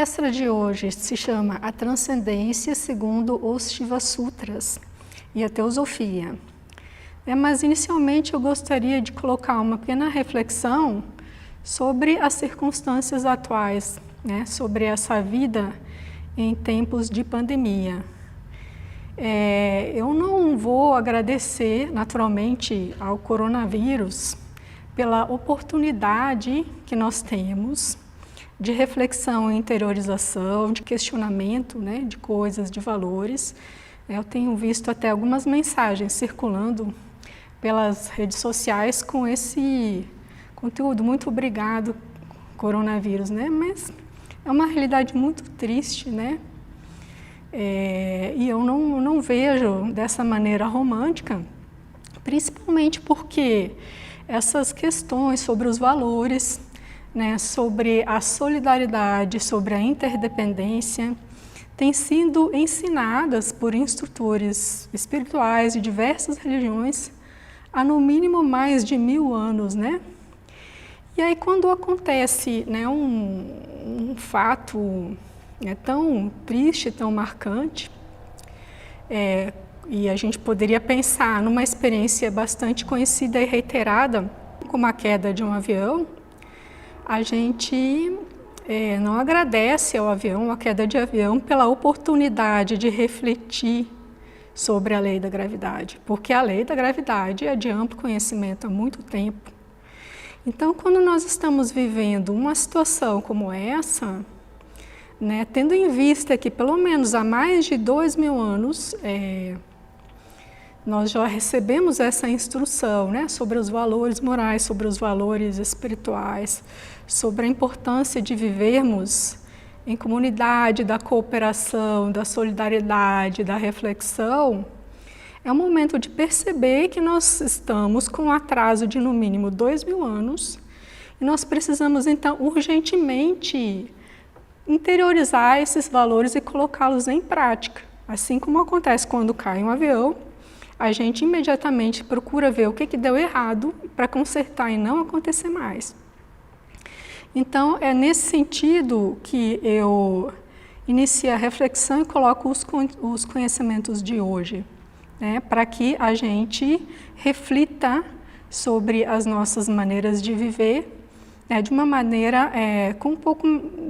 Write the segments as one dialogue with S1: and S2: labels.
S1: palestra de hoje se chama A Transcendência segundo os Shiva Sutras e a Teosofia. Mas inicialmente eu gostaria de colocar uma pequena reflexão sobre as circunstâncias atuais, sobre essa vida em tempos de pandemia. Eu não vou agradecer naturalmente ao coronavírus pela oportunidade que nós temos de reflexão e interiorização, de questionamento, de coisas, de valores. Eu tenho visto até algumas mensagens circulando pelas redes sociais com esse conteúdo. Muito obrigado, coronavírus, Mas é uma realidade muito triste, E eu não vejo dessa maneira romântica, principalmente porque essas questões sobre os valores, sobre a solidariedade, sobre a interdependência, têm sido ensinadas por instrutores espirituais de diversas religiões há no mínimo mais de 1000 anos, E aí quando acontece um fato tão triste, tão marcante, e a gente poderia pensar numa experiência bastante conhecida e reiterada, como a queda de um avião, a gente não agradece ao avião, a queda de avião, pela oportunidade de refletir sobre a lei da gravidade, porque a lei da gravidade é de amplo conhecimento há muito tempo. Então, quando nós estamos vivendo uma situação como essa, tendo em vista que pelo menos há mais de 2000 anos, nós já recebemos essa instrução sobre os valores morais, sobre os valores espirituais, sobre a importância de vivermos em comunidade, da cooperação, da solidariedade, da reflexão, é o momento de perceber que nós estamos com um atraso de no mínimo 2000 anos e nós precisamos então urgentemente interiorizar esses valores e colocá-los em prática. Assim como acontece quando cai um avião, a gente imediatamente procura ver o que deu errado para consertar e não acontecer mais. Então, é nesse sentido que eu inicio a reflexão e coloco os conhecimentos de hoje, para que a gente reflita sobre as nossas maneiras de viver, de uma maneira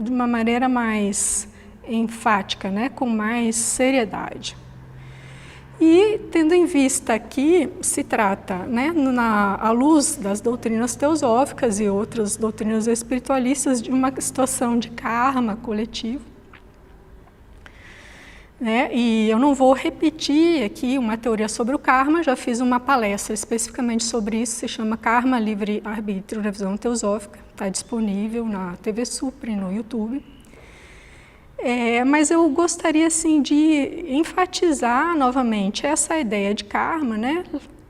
S1: de uma maneira mais enfática, com mais seriedade. E tendo em vista que se trata, à luz das doutrinas teosóficas e outras doutrinas espiritualistas, de uma situação de karma coletivo, E eu não vou repetir aqui uma teoria sobre o karma, já fiz uma palestra especificamente sobre isso, se chama Karma, Livre Arbítrio, Revisão Teosófica, está disponível na TV Supre, no YouTube. Mas eu gostaria assim, de enfatizar novamente essa ideia de karma,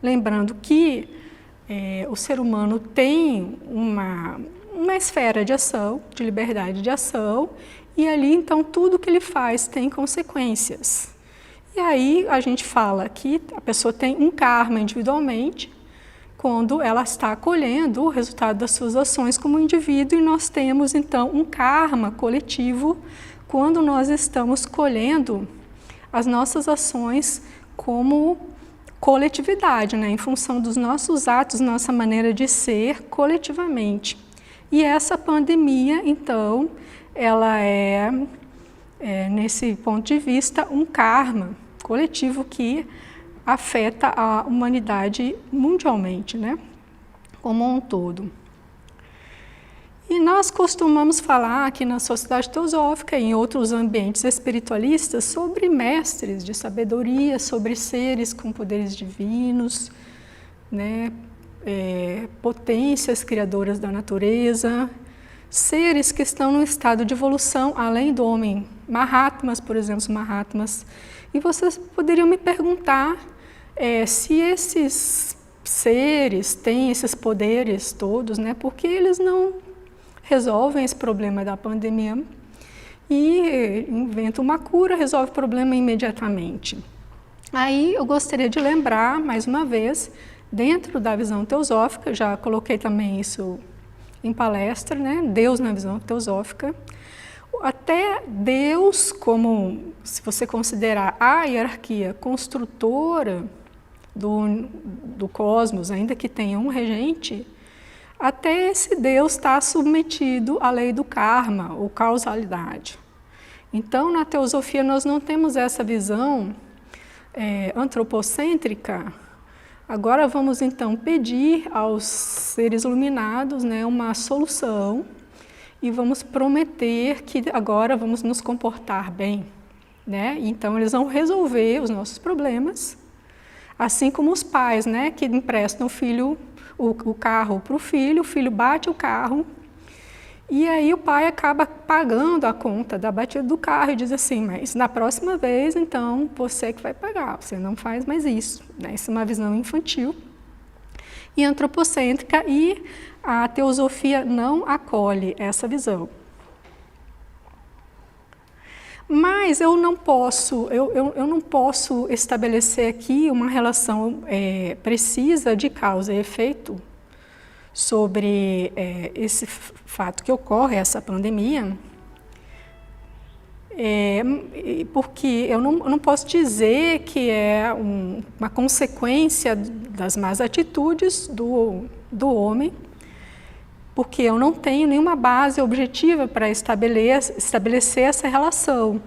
S1: lembrando que o ser humano tem uma esfera de ação, de liberdade de ação, e ali então tudo que ele faz tem consequências. E aí a gente fala que a pessoa tem um karma individualmente, quando ela está colhendo o resultado das suas ações como indivíduo, e nós temos então um karma coletivo quando nós estamos colhendo as nossas ações como coletividade, em função dos nossos atos, nossa maneira de ser coletivamente. E essa pandemia, então, ela nesse ponto de vista, um karma coletivo que afeta a humanidade mundialmente, como um todo. E nós costumamos falar aqui na Sociedade Teosófica e em outros ambientes espiritualistas sobre mestres de sabedoria, sobre seres com poderes divinos, potências criadoras da natureza, seres que estão num estado de evolução além do homem, Mahatmas, por exemplo, os Mahatmas. E vocês poderiam me perguntar se esses seres têm esses poderes todos, por que eles não resolvem esse problema da pandemia e inventam uma cura, resolve o problema imediatamente. Aí eu gostaria de lembrar, mais uma vez, dentro da visão teosófica, já coloquei também isso em palestra, Deus na visão teosófica, Até Deus, como se você considerar a hierarquia construtora do cosmos, ainda que tenha um regente, até esse Deus está submetido à lei do karma, ou causalidade. Então, na teosofia, nós não temos essa visão antropocêntrica. Agora vamos, então, pedir aos seres iluminados, né, uma solução e vamos prometer que agora vamos nos comportar bem, né? Então, eles vão resolver os nossos problemas, assim como os pais, né, que emprestam o carro para o filho bate o carro, e aí o pai acaba pagando a conta da batida do carro e diz assim, mas na próxima vez, então, você que vai pagar, você não faz mais isso, né? Isso é uma visão infantil e antropocêntrica, e a teosofia não acolhe essa visão. Mas eu não posso estabelecer aqui uma relação precisa de causa e efeito sobre esse fato que ocorre, essa pandemia, porque eu não posso dizer que é uma consequência das más atitudes do homem, porque eu não tenho nenhuma base objetiva para estabelecer essa relação.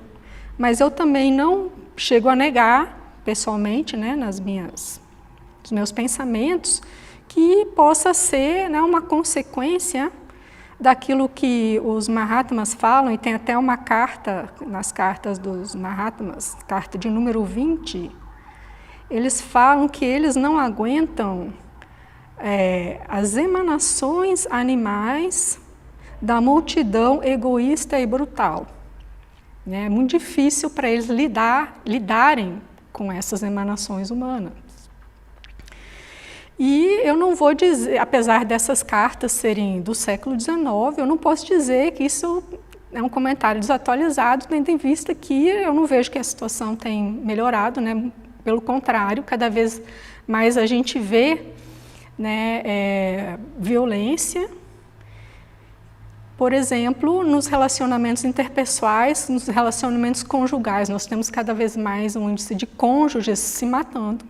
S1: Mas eu também não chego a negar, pessoalmente, né, nos meus pensamentos, que possa ser, né, uma consequência daquilo que os Mahatmas falam, e tem até uma carta, nas cartas dos Mahatmas, carta de número 20, eles falam que eles não aguentam as emanações animais da multidão egoísta e brutal. É muito difícil para eles lidarem com essas emanações humanas. E eu não vou dizer, apesar dessas cartas serem do século XIX, eu não posso dizer que isso é um comentário desatualizado, tendo em vista que eu não vejo que a situação tem melhorado, né? Pelo contrário, cada vez mais a gente vê, né, violência, por exemplo, nos relacionamentos interpessoais, nos relacionamentos conjugais. Nós temos cada vez mais um índice de cônjuges se matando,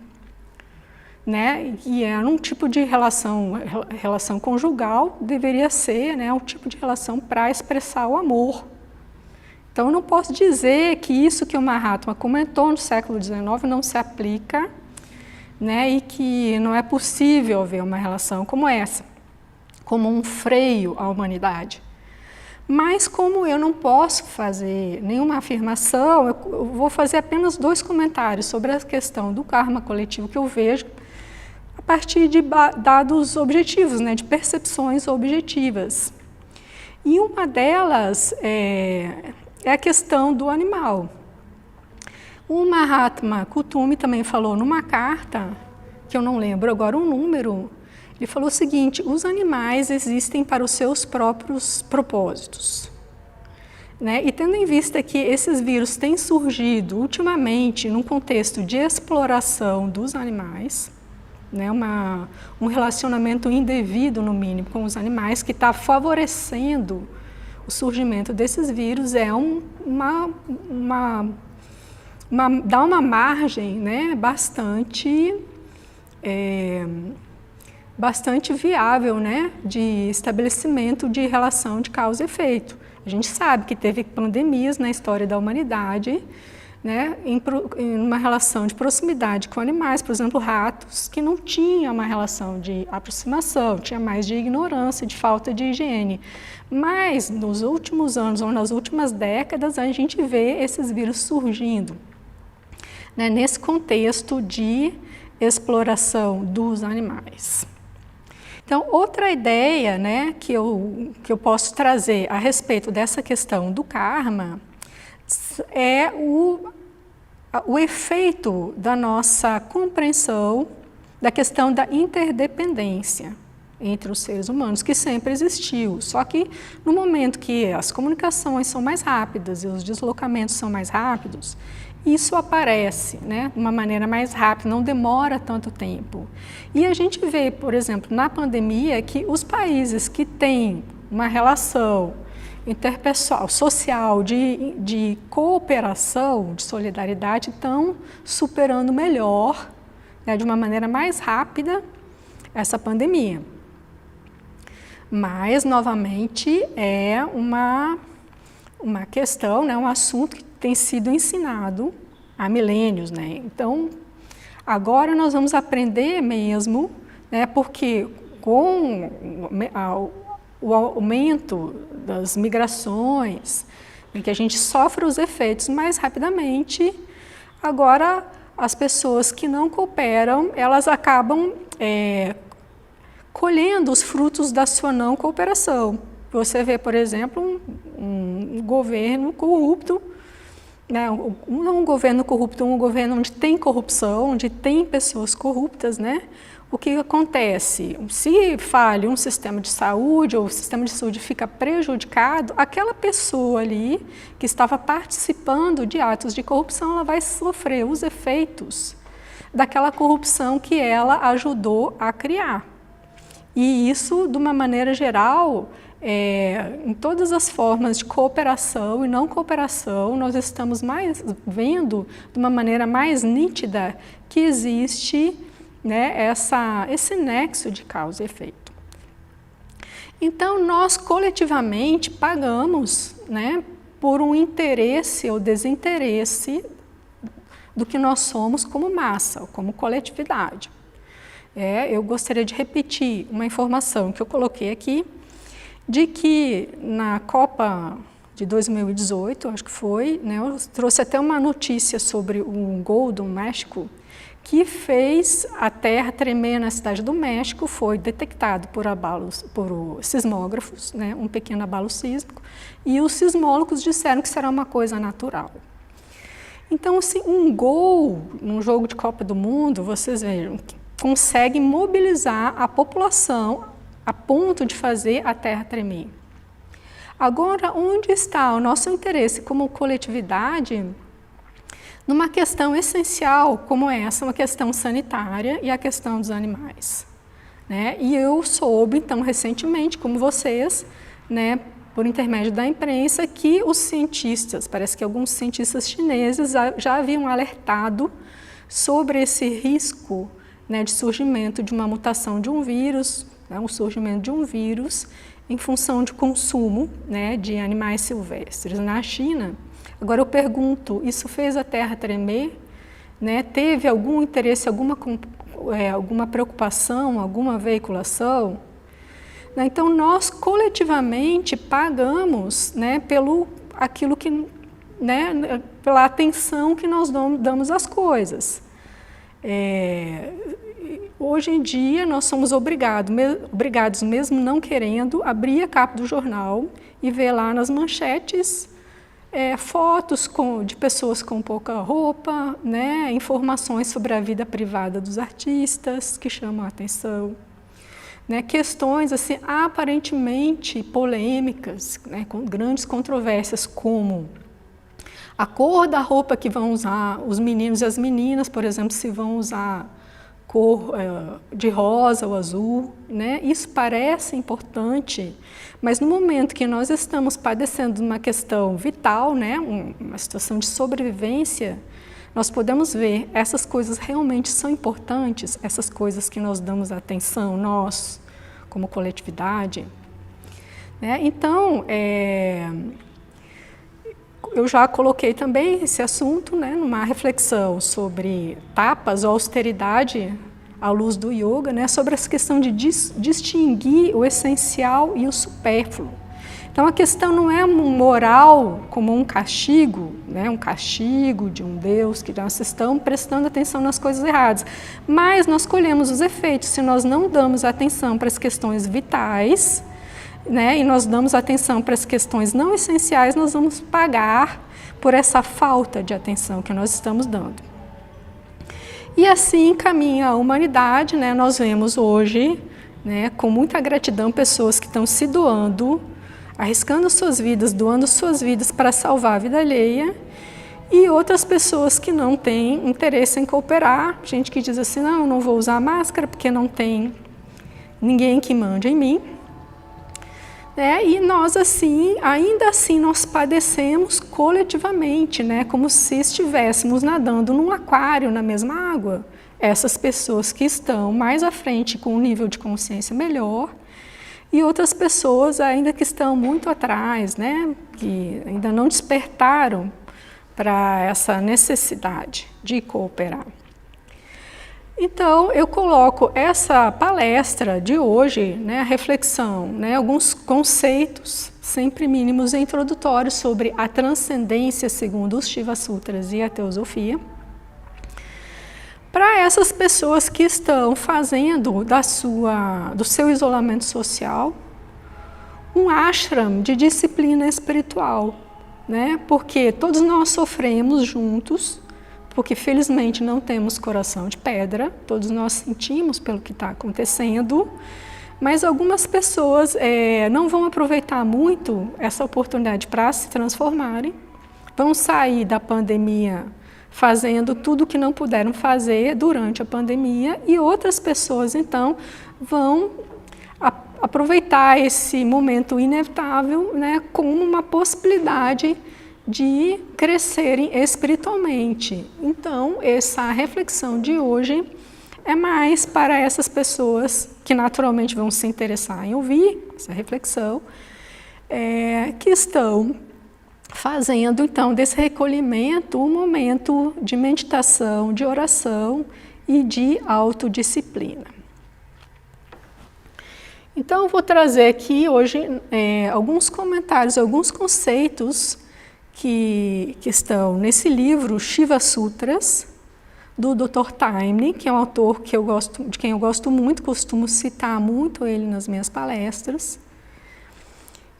S1: né? E é um tipo de relação conjugal, deveria ser, né, um tipo de relação para expressar o amor. Então, eu não posso dizer que isso que o Mahatma comentou no século XIX não se aplica, né, e que não é possível haver uma relação como essa, como um freio à humanidade. Mas como eu não posso fazer nenhuma afirmação, eu vou fazer apenas 2 comentários sobre a questão do karma coletivo que eu vejo a partir de dados objetivos, né, de percepções objetivas. E uma delas é a questão do animal. O Mahatma Kutumi também falou numa carta, que eu não lembro agora o número, ele falou o seguinte: os animais existem para os seus próprios propósitos. Né? E tendo em vista que esses vírus têm surgido ultimamente num contexto de exploração dos animais, né? Um relacionamento indevido, no mínimo, com os animais, que está favorecendo o surgimento desses vírus, dá uma margem, né, bastante viável, né, de estabelecimento de relação de causa e efeito. A gente sabe que teve pandemias na história da humanidade, né, em uma relação de proximidade com animais, por exemplo, ratos, que não tinham uma relação de aproximação, tinha mais de ignorância, de falta de higiene. Mas nos últimos anos ou nas últimas décadas a gente vê esses vírus surgindo, né, nesse contexto de exploração dos animais. Então, outra ideia, né, que eu posso trazer a respeito dessa questão do karma é o efeito da nossa compreensão da questão da interdependência entre os seres humanos, que sempre existiu. Só que no momento que as comunicações são mais rápidas e os deslocamentos são mais rápidos, isso aparece, né, de uma maneira mais rápida, não demora tanto tempo. E a gente vê, por exemplo, na pandemia, que os países que têm uma relação interpessoal, social, de cooperação, de solidariedade, estão superando melhor, né, de uma maneira mais rápida, essa pandemia. Mas, novamente, é uma questão, né, um assunto que tem sido ensinado há milênios, né? Então, agora nós vamos aprender mesmo, né, porque com o aumento das migrações, em que a gente sofre os efeitos mais rapidamente, agora as pessoas que não cooperam, elas acabam colhendo os frutos da sua não cooperação. Você vê, por exemplo, um governo corrupto, né? Não um governo corrupto, um governo onde tem corrupção, onde tem pessoas corruptas, né? O que acontece? Se falha um sistema de saúde ou o sistema de saúde fica prejudicado, aquela pessoa ali que estava participando de atos de corrupção, ela vai sofrer os efeitos daquela corrupção que ela ajudou a criar. E isso, de uma maneira geral, em todas as formas de cooperação e não cooperação, nós estamos vendo de uma maneira mais nítida que existe, né, esse nexo de causa e efeito. Então, nós coletivamente pagamos, né, por um interesse ou desinteresse do que nós somos como massa, como coletividade. Eu gostaria de repetir uma informação que eu coloquei aqui, de que na Copa de 2018, acho que foi, né, eu trouxe até uma notícia sobre um gol do México, que fez a terra tremer na cidade do México, foi detectado por sismógrafos, né, um pequeno abalo sísmico, e os sismólogos disseram que será uma coisa natural. Então, assim, um gol num jogo de Copa do Mundo, vocês vejam, consegue mobilizar a população a ponto de fazer a terra tremer. Agora, onde está o nosso interesse como coletividade numa questão essencial como essa, uma questão sanitária e a questão dos animais, né? E eu soube, então, recentemente, como vocês, né, por intermédio da imprensa, que os cientistas, parece que alguns cientistas chineses já haviam alertado sobre esse risco, né, de surgimento de uma mutação de um vírus, né, um surgimento de um vírus em função de consumo, né, de animais silvestres na China. Agora eu pergunto, isso fez a Terra tremer? Né? Teve algum interesse, alguma preocupação, alguma veiculação? Então nós coletivamente pagamos, né, pela atenção que nós damos às coisas. Hoje em dia nós somos obrigados, mesmo não querendo, abrir a capa do jornal e ver lá nas manchetes fotos de pessoas com pouca roupa, né, informações sobre a vida privada dos artistas que chamam a atenção, né, questões assim, aparentemente polêmicas, né, com grandes controvérsias, como a cor da roupa que vão usar os meninos e as meninas, por exemplo, se vão usar cor de rosa ou azul, né? Isso parece importante, mas no momento que nós estamos padecendo uma questão vital, né, uma situação de sobrevivência, nós podemos ver essas coisas realmente são importantes, essas coisas que nós damos atenção, nós, como coletividade, né? Então, eu já coloquei também esse assunto, né, numa reflexão sobre tapas ou austeridade à luz do yoga, né, sobre essa questão de distinguir o essencial e o supérfluo. Então a questão não é moral como um castigo, né, um castigo de um Deus que nós estamos prestando atenção nas coisas erradas, mas nós colhemos os efeitos se nós não damos atenção para as questões vitais, né, e nós damos atenção para as questões não essenciais, nós vamos pagar por essa falta de atenção que nós estamos dando. E assim caminha a humanidade, né, nós vemos hoje, né, com muita gratidão, pessoas que estão se doando, arriscando suas vidas, doando suas vidas para salvar a vida alheia, e outras pessoas que não têm interesse em cooperar, gente que diz assim, não, eu não vou usar máscara porque não tem ninguém que mande em mim. E nós, assim, ainda assim, nós padecemos coletivamente, né? Como se estivéssemos nadando num aquário na mesma água. Essas pessoas que estão mais à frente com um nível de consciência melhor e outras pessoas ainda que estão muito atrás, né? Que ainda não despertaram para essa necessidade de cooperar. Então, eu coloco essa palestra de hoje, né, a reflexão, né, alguns conceitos, sempre mínimos e introdutórios, sobre a transcendência segundo os Shiva Sutras e a Teosofia, para essas pessoas que estão fazendo do seu isolamento social um ashram de disciplina espiritual, né, porque todos nós sofremos juntos, porque felizmente não temos coração de pedra, todos nós sentimos pelo que está acontecendo, mas algumas pessoas não vão aproveitar muito essa oportunidade para se transformarem, vão sair da pandemia fazendo tudo o que não puderam fazer durante a pandemia, e outras pessoas então vão aproveitar esse momento inevitável, né, como uma possibilidade de crescerem espiritualmente. Então, essa reflexão de hoje é mais para essas pessoas que naturalmente vão se interessar em ouvir essa reflexão, que estão fazendo então desse recolhimento um momento de meditação, de oração e de autodisciplina. Então, eu vou trazer aqui hoje alguns comentários, alguns conceitos que estão nesse livro, Shiva Sutras, do Dr. Taimni, que é um autor de quem eu gosto muito, costumo citar muito ele nas minhas palestras.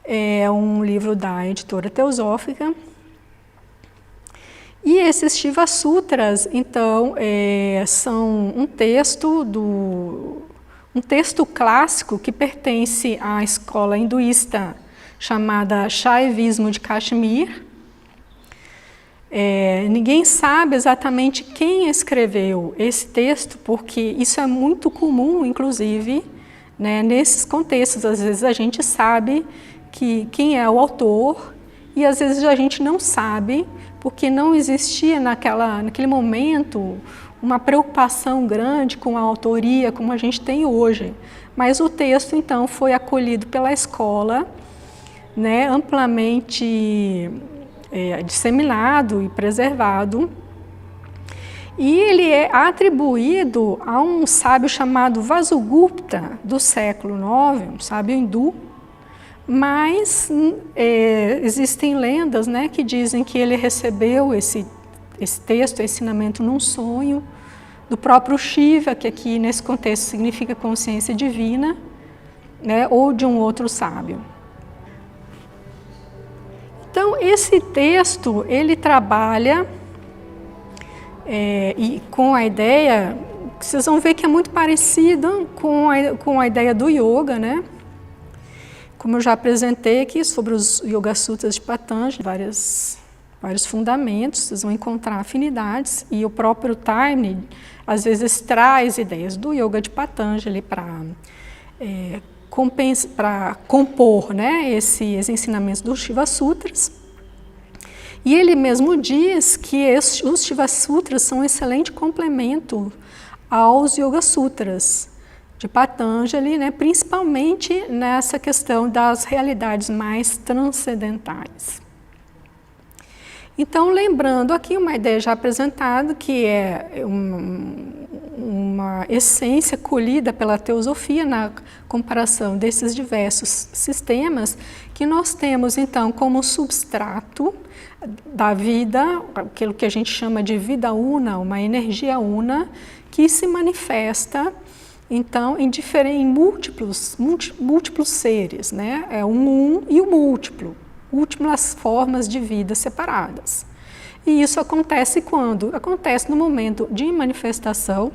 S1: É um livro da editora Teosófica. E esses Shiva Sutras, então, são um texto clássico que pertence à escola hinduísta chamada Shaivismo de Kashmir. Ninguém sabe exatamente quem escreveu esse texto, porque isso é muito comum, inclusive, né, nesses contextos. Às vezes a gente sabe quem é o autor e às vezes a gente não sabe, porque não existia naquele momento uma preocupação grande com a autoria como a gente tem hoje. Mas o texto, então, foi acolhido pela escola, né, amplamente disseminado e preservado, e ele é atribuído a um sábio chamado Vasugupta, do século IX, um sábio hindu, mas existem lendas, né, que dizem que ele recebeu esse texto, esse ensinamento num sonho do próprio Shiva, que aqui nesse contexto significa consciência divina, né, ou de um outro sábio. Então, esse texto, ele trabalha e com a ideia, vocês vão ver que é muito parecida com a ideia do yoga, né? Como eu já apresentei aqui sobre os Yoga Sutras de Patanjali, vários fundamentos, vocês vão encontrar afinidades, e o próprio Taimni, às vezes, traz ideias do Yoga de Patanjali para compor, né, esses ensinamentos dos Shiva Sutras. E ele mesmo diz que os Shiva Sutras são um excelente complemento aos Yoga Sutras de Patanjali, né, principalmente nessa questão das realidades mais transcendentais. Então, lembrando aqui uma ideia já apresentada, que é uma essência colhida pela teosofia na comparação desses diversos sistemas, que nós temos, então, como substrato da vida, aquilo que a gente chama de vida una, uma energia una, que se manifesta, então, em múltiplos seres, né? É um e o múltiplo. Múltiplas formas de vida separadas. E isso acontece quando? Acontece no momento de manifestação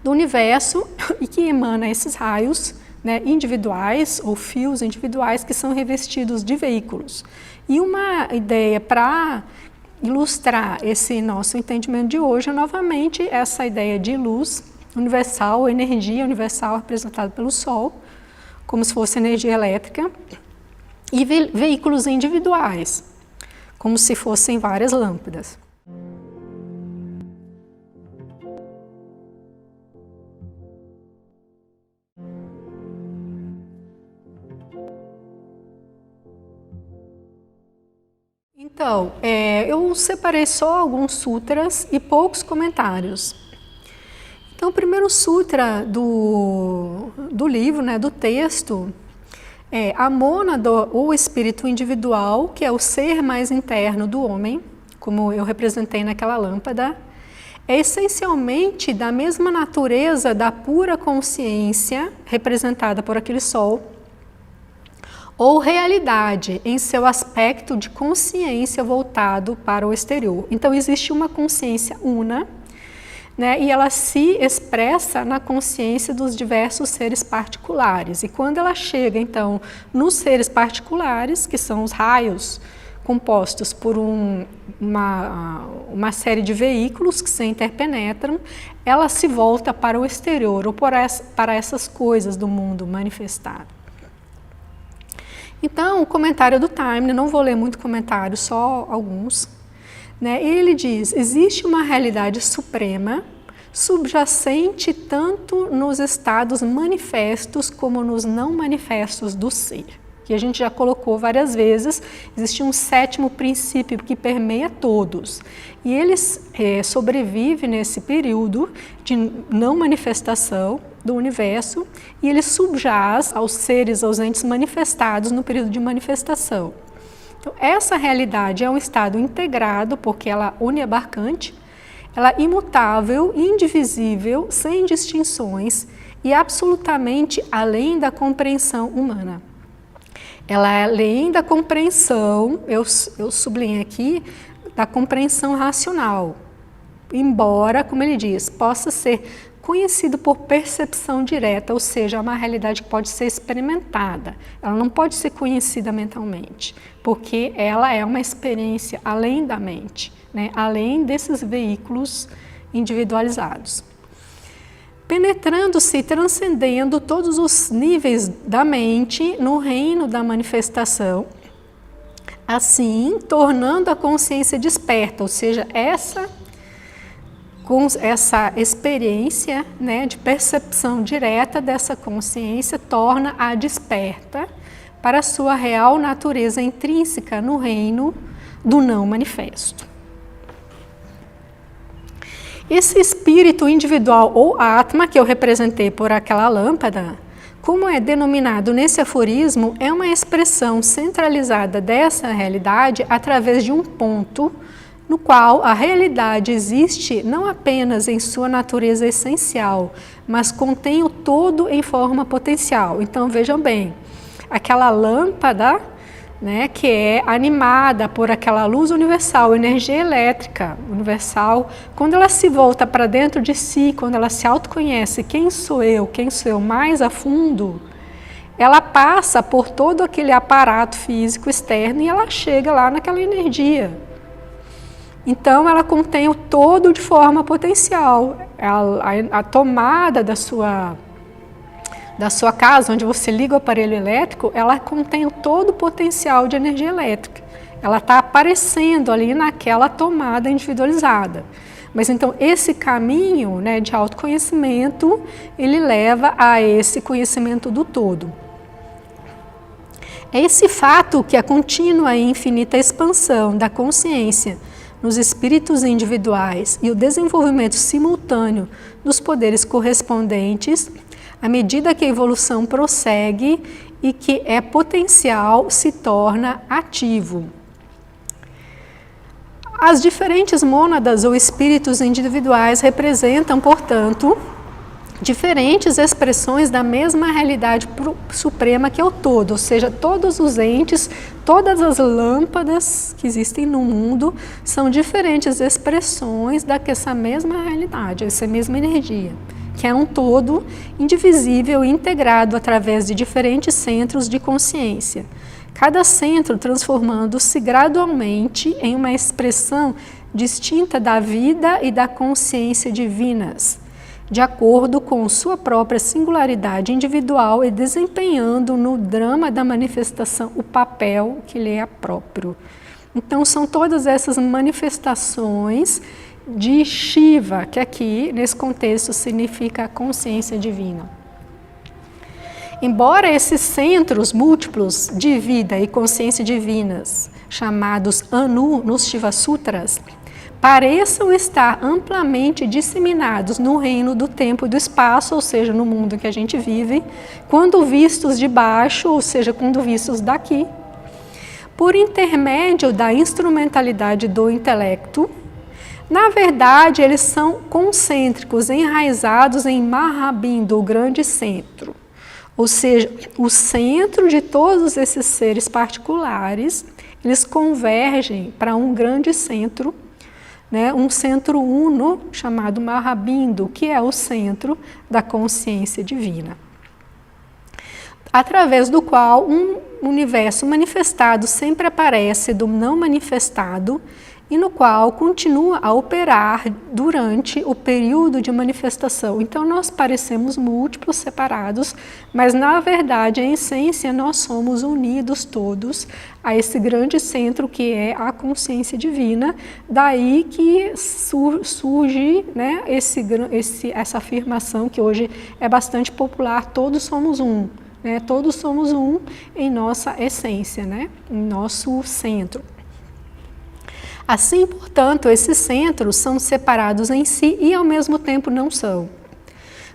S1: do universo e que emana esses raios, né, individuais ou fios individuais que são revestidos de veículos. E uma ideia para ilustrar esse nosso entendimento de hoje é novamente essa ideia de luz universal, energia universal representada pelo Sol, como se fosse energia elétrica, e veículos individuais, como se fossem várias lâmpadas. Então, eu separei só alguns sutras e poucos comentários. Então, o primeiro sutra do livro, né, do texto, é a mônada, ou espírito individual, que é o ser mais interno do homem, como eu representei naquela lâmpada, é essencialmente da mesma natureza da pura consciência, representada por aquele sol, ou realidade em seu aspecto de consciência voltado para o exterior. Então, existe uma consciência una, né, e ela se expressa na consciência dos diversos seres particulares. E quando ela chega, então, nos seres particulares, que são os raios compostos por uma série de veículos que se interpenetram, ela se volta para o exterior, ou para essas coisas do mundo manifestado. Então, o comentário do Taimni, não vou ler muito comentário, só alguns, né? Ele diz: existe uma realidade suprema, subjacente tanto nos estados manifestos como nos não manifestos do ser. Que a gente já colocou várias vezes, existe um sétimo princípio que permeia todos. E ele sobrevive nesse período de não manifestação do universo, e ele subjaz aos seres, aos entes manifestados no período de manifestação. Então, essa realidade é um estado integrado, porque ela é uniabarcante, ela é imutável, indivisível, sem distinções e absolutamente além da compreensão humana. Ela é além da compreensão, eu sublinho aqui, da compreensão racional, embora, como ele diz, possa ser conhecido por percepção direta, ou seja, é uma realidade que pode ser experimentada. Ela não pode ser conhecida mentalmente, porque ela é uma experiência além da mente, né? Além desses veículos individualizados. Penetrando-se e transcendendo todos os níveis da mente no reino da manifestação, assim, tornando a consciência desperta, ou seja, com essa experiência, né, de percepção direta dessa consciência, torna-a desperta para a sua real natureza intrínseca no reino do não manifesto. Esse espírito individual ou Atma, que eu representei por aquela lâmpada, como é denominado nesse aforismo, é uma expressão centralizada dessa realidade através de um ponto no qual a realidade existe não apenas em sua natureza essencial, mas contém o todo em forma potencial. Então, vejam bem, aquela lâmpada, né, que é animada por aquela luz universal, energia elétrica universal, quando ela se volta para dentro de si, quando ela se autoconhece, quem sou eu mais a fundo, ela passa por todo aquele aparato físico externo e ela chega lá naquela energia. Então, ela contém o todo de forma potencial. A tomada da sua casa, onde você liga o aparelho elétrico, ela contém todo o potencial de energia elétrica. Ela está aparecendo ali naquela tomada individualizada. Mas então, esse caminho, né, de autoconhecimento, ele leva a esse conhecimento do todo. É esse fato que a contínua e infinita expansão da consciência nos espíritos individuais e o desenvolvimento simultâneo dos poderes correspondentes, à medida que a evolução prossegue e que é potencial, se torna ativo. As diferentes mônadas ou espíritos individuais representam, portanto, diferentes expressões da mesma realidade suprema que é o todo, ou seja, todos os entes, todas as lâmpadas que existem no mundo são diferentes expressões dessa mesma realidade, essa mesma energia, que é um todo indivisível e integrado através de diferentes centros de consciência, cada centro transformando-se gradualmente em uma expressão distinta da vida e da consciência divinas, de acordo com sua própria singularidade individual e desempenhando no drama da manifestação o papel que lhe é próprio. Então, são todas essas manifestações de Shiva, que aqui, nesse contexto, significa a consciência divina. Embora esses centros múltiplos de vida e consciência divinas, chamados Anu nos Shiva Sutras, pareçam estar amplamente disseminados no reino do tempo e do espaço, ou seja, no mundo que a gente vive, quando vistos de baixo, ou seja, quando vistos daqui, por intermédio da instrumentalidade do intelecto, na verdade, eles são concêntricos, enraizados em Mahabindu, o grande centro. Ou seja, o centro de todos esses seres particulares, eles convergem para um grande centro, né, um centro uno chamado Mahabindu, que é o centro da consciência divina, através do qual um universo manifestado sempre aparece do não manifestado e no qual continua a operar durante o período de manifestação. Então, nós parecemos múltiplos, separados, mas, na verdade, em essência, nós somos unidos todos a esse grande centro que é a consciência divina. Daí que surge, né, essa afirmação que hoje é bastante popular: todos somos um. Né, todos somos um em nossa essência, né, em nosso centro. Assim, portanto, esses centros são separados em si e ao mesmo tempo não são.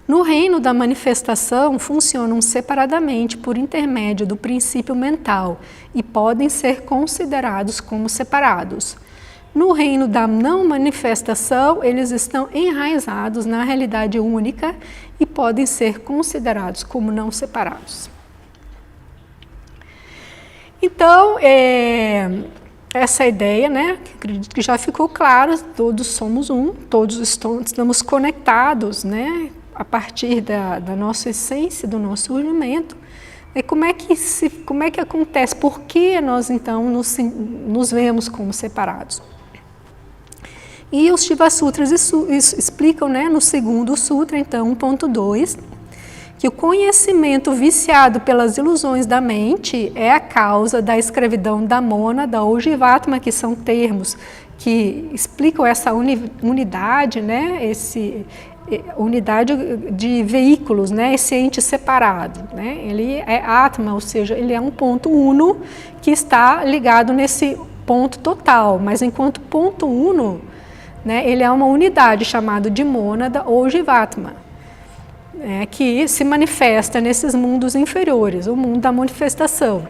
S1: No reino da manifestação, funcionam separadamente por intermédio do princípio mental e podem ser considerados como separados. No reino da não manifestação, eles estão enraizados na realidade única e podem ser considerados como não separados. Então, essa ideia, né, que acredito que já ficou clara, todos somos um, todos estamos conectados, né, a partir da nossa essência, do nosso surgimento. E como é que acontece? Por que nós, então, nos vemos como separados? E os Shiva Sutras isso explicam, né, no segundo sutra, então, 1.2, que o conhecimento viciado pelas ilusões da mente é a causa da escravidão da mônada ou Jivatma, que são termos que explicam essa unidade, né, unidade de veículos, né, esse ente separado, né, ele é Atma, ou seja, ele é um ponto uno que está ligado nesse ponto total, mas enquanto ponto uno, né, ele é uma unidade chamada de mônada ou Jivatma, que se manifesta nesses mundos inferiores, o mundo da manifestação.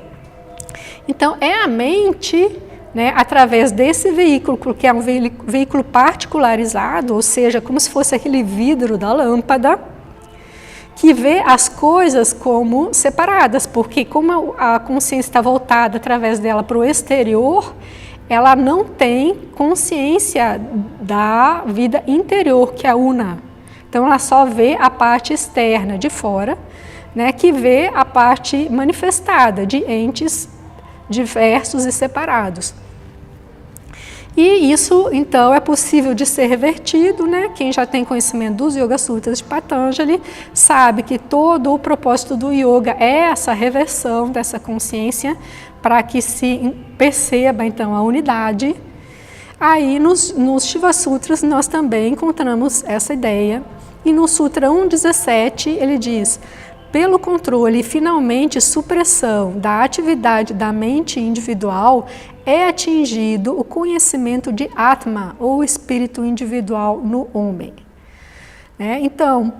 S1: Então, é a mente, né, através desse veículo, que é um veículo particularizado, ou seja, como se fosse aquele vidro da lâmpada, que vê as coisas como separadas, porque como a consciência está voltada através dela para o exterior, ela não tem consciência da vida interior, que é a Una. Então, ela só vê a parte externa, de fora, né, que vê a parte manifestada de entes diversos e separados. E isso, então, é possível de ser revertido, né? Quem já tem conhecimento dos Yoga Sutras de Patanjali sabe que todo o propósito do yoga é essa reversão dessa consciência para que se perceba, então, a unidade. Aí, nos Shiva Sutras, nós também encontramos essa ideia. E no Sutra 1.17, ele diz: pelo controle e finalmente supressão da atividade da mente individual, é atingido o conhecimento de Atma, ou espírito individual no homem. Então,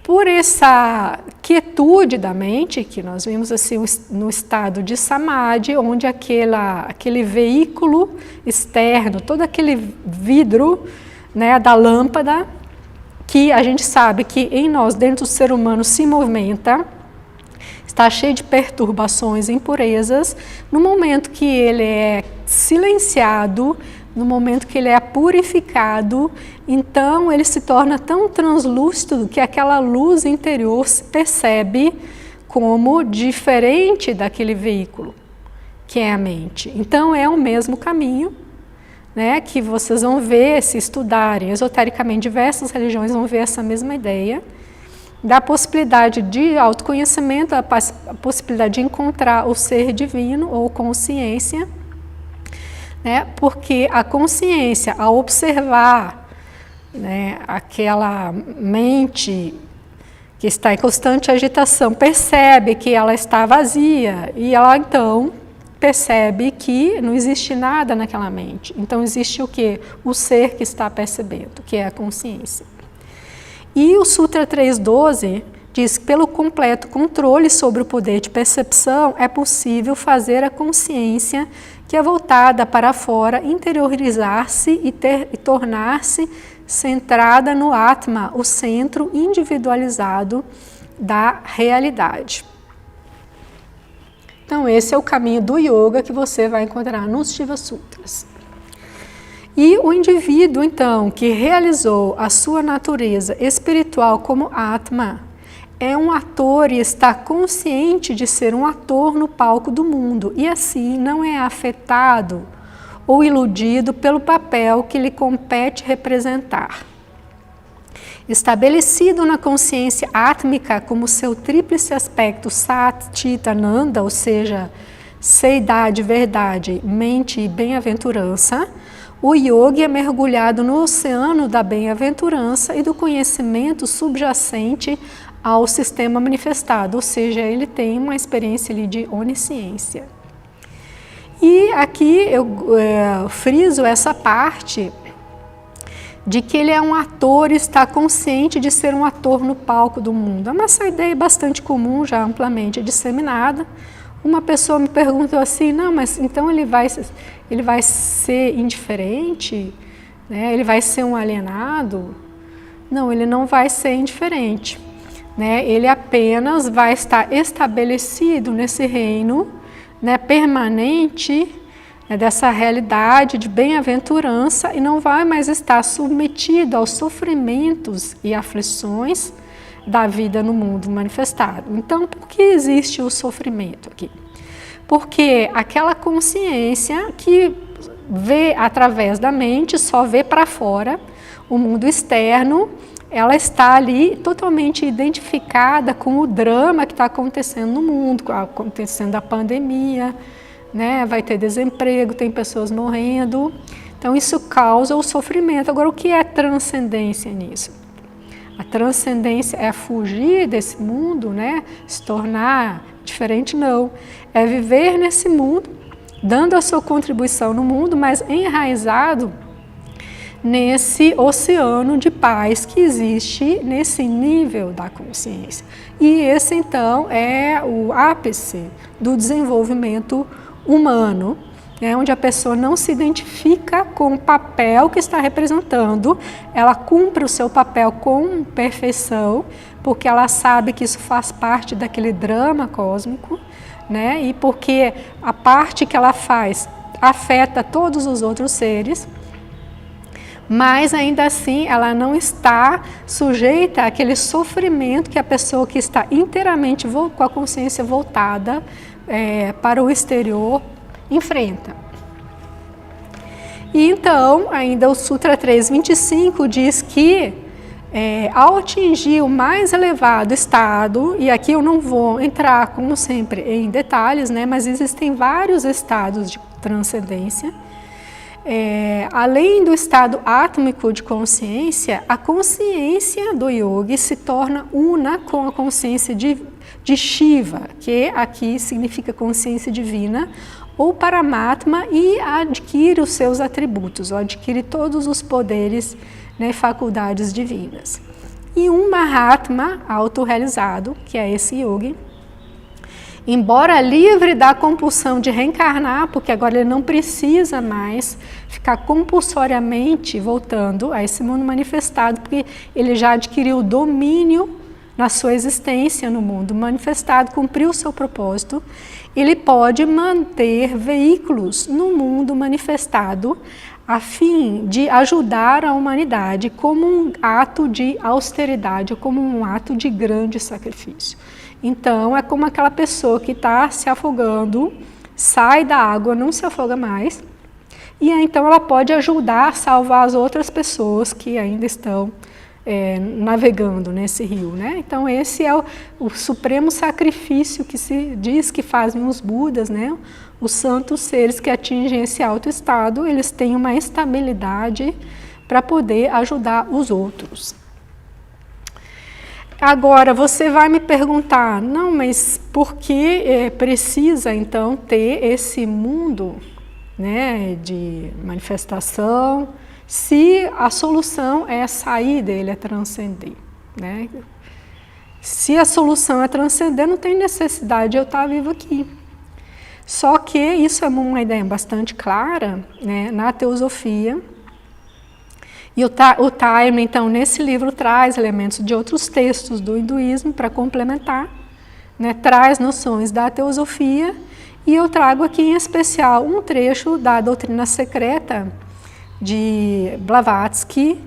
S1: por essa quietude da mente, que nós vimos assim no estado de Samadhi, onde aquele veículo externo, todo aquele vidro, né, da lâmpada, que a gente sabe que em nós, dentro do ser humano, se movimenta, está cheio de perturbações, impurezas. No momento que ele é silenciado, no momento que ele é purificado, então ele se torna tão translúcido que aquela luz interior se percebe como diferente daquele veículo, que é a mente. Então é o mesmo caminho, né, que vocês vão ver, se estudarem esotericamente diversas religiões, vão ver essa mesma ideia, da possibilidade de autoconhecimento, a possibilidade de encontrar o ser divino ou consciência, né, porque a consciência, ao observar, né, aquela mente que está em constante agitação, percebe que ela está vazia e ela então percebe que não existe nada naquela mente. Então existe o quê? O ser que está percebendo, que é a consciência. E o Sutra 3.12 diz que pelo completo controle sobre o poder de percepção é possível fazer a consciência que é voltada para fora interiorizar-se e tornar-se centrada no Atma, o centro individualizado da realidade. Então esse é o caminho do yoga que você vai encontrar nos Shiva Sutras. E o indivíduo, então, que realizou a sua natureza espiritual como Atma, é um ator e está consciente de ser um ator no palco do mundo, e assim não é afetado ou iludido pelo papel que lhe compete representar. Estabelecido na consciência átmica como seu tríplice aspecto Sat, Chita, Ananda, ou seja, seidade, verdade, mente e bem-aventurança, o yogi é mergulhado no oceano da bem-aventurança e do conhecimento subjacente ao sistema manifestado, ou seja, ele tem uma experiência ali de onisciência. E aqui eu friso essa parte de que ele é um ator e está consciente de ser um ator no palco do mundo. Essa ideia é bastante comum, já amplamente disseminada. Uma pessoa me perguntou assim, não, mas então ele vai ser indiferente? Né? Ele vai ser um alienado? Não, ele não vai ser indiferente. Né? Ele apenas vai estar estabelecido nesse reino, né, permanente, dessa realidade de bem-aventurança e não vai mais estar submetido aos sofrimentos e aflições da vida no mundo manifestado. Então, por que existe o sofrimento aqui? Porque aquela consciência que vê através da mente, só vê para fora, o mundo externo, ela está ali totalmente identificada com o drama que está acontecendo no mundo, acontecendo a pandemia, né? Vai ter desemprego, tem pessoas morrendo, então isso causa o sofrimento. Agora, o que é transcendência nisso? A transcendência é fugir desse mundo, né? Se tornar diferente? Não. É viver nesse mundo, dando a sua contribuição no mundo, mas enraizado nesse oceano de paz que existe nesse nível da consciência. E esse, então, é o ápice do desenvolvimento humano, né, onde a pessoa não se identifica com o papel que está representando, ela cumpre o seu papel com perfeição, porque ela sabe que isso faz parte daquele drama cósmico, né, e porque a parte que ela faz afeta todos os outros seres, mas ainda assim ela não está sujeita àquele sofrimento que a pessoa que está inteiramente com a consciência voltada para o exterior enfrenta. E então, ainda o Sutra 3.25 diz que ao atingir o mais elevado estado, e aqui eu não vou entrar, como sempre, em detalhes, né, mas existem vários estados de transcendência. Além do estado átmico de consciência, a consciência do yogi se torna una com a consciência de Shiva, que aqui significa consciência divina, ou Paramatma, e adquire os seus atributos, ou adquire todos os poderes, né, faculdades divinas. E um Mahatma autorrealizado, que é esse yogi, embora livre da compulsão de reencarnar, porque agora ele não precisa mais ficar compulsoriamente voltando a esse mundo manifestado, porque ele já adquiriu o domínio na sua existência no mundo manifestado, cumpriu o seu propósito, ele pode manter veículos no mundo manifestado a fim de ajudar a humanidade como um ato de austeridade, como um ato de grande sacrifício. Então, é como aquela pessoa que está se afogando, sai da água, não se afoga mais, e então ela pode ajudar a salvar as outras pessoas que ainda estão navegando nesse rio, né? Então esse é o supremo sacrifício que se diz que fazem os Budas, né? Os santos seres que atingem esse alto estado, eles têm uma estabilidade para poder ajudar os outros. Agora, você vai me perguntar, não, mas por que precisa então ter esse mundo, né, de manifestação, se a solução é sair dele, é transcender, né? Se a solução é transcender, não tem necessidade de eu estar vivo aqui. Só que isso é uma ideia bastante clara, né, na teosofia. E o Time, então, nesse livro traz elementos de outros textos do hinduísmo para complementar, né, traz noções da teosofia, e eu trago aqui em especial um trecho da doutrina secreta de Blavatsky,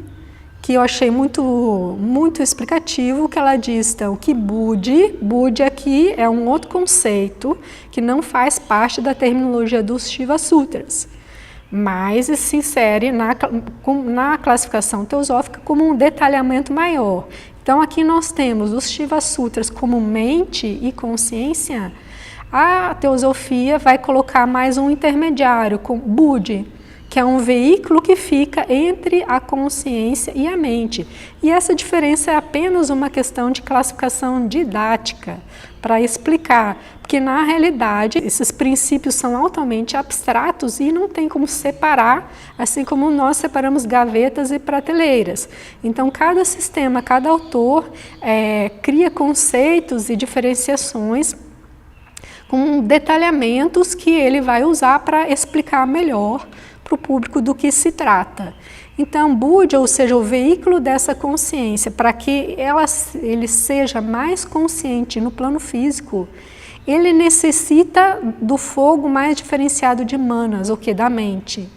S1: que eu achei muito explicativo, que ela diz então, que Budi aqui é um outro conceito que não faz parte da terminologia dos Shiva Sutras, mas se insere na classificação teosófica como um detalhamento maior. Então aqui nós temos os Shiva Sutras como mente e consciência. A teosofia vai colocar mais um intermediário, com Budi, que é um veículo que fica entre a consciência e a mente. E essa diferença é apenas uma questão de classificação didática, para explicar, porque na realidade esses princípios são altamente abstratos e não tem como separar, assim como nós separamos gavetas e prateleiras. Então cada sistema, cada autor cria conceitos e diferenciações com detalhamentos que ele vai usar para explicar melhor para o público do que se trata. Então, Budi, ou seja, o veículo dessa consciência, para que ele seja mais consciente no plano físico, ele necessita do fogo mais diferenciado de manas, ou que da mente.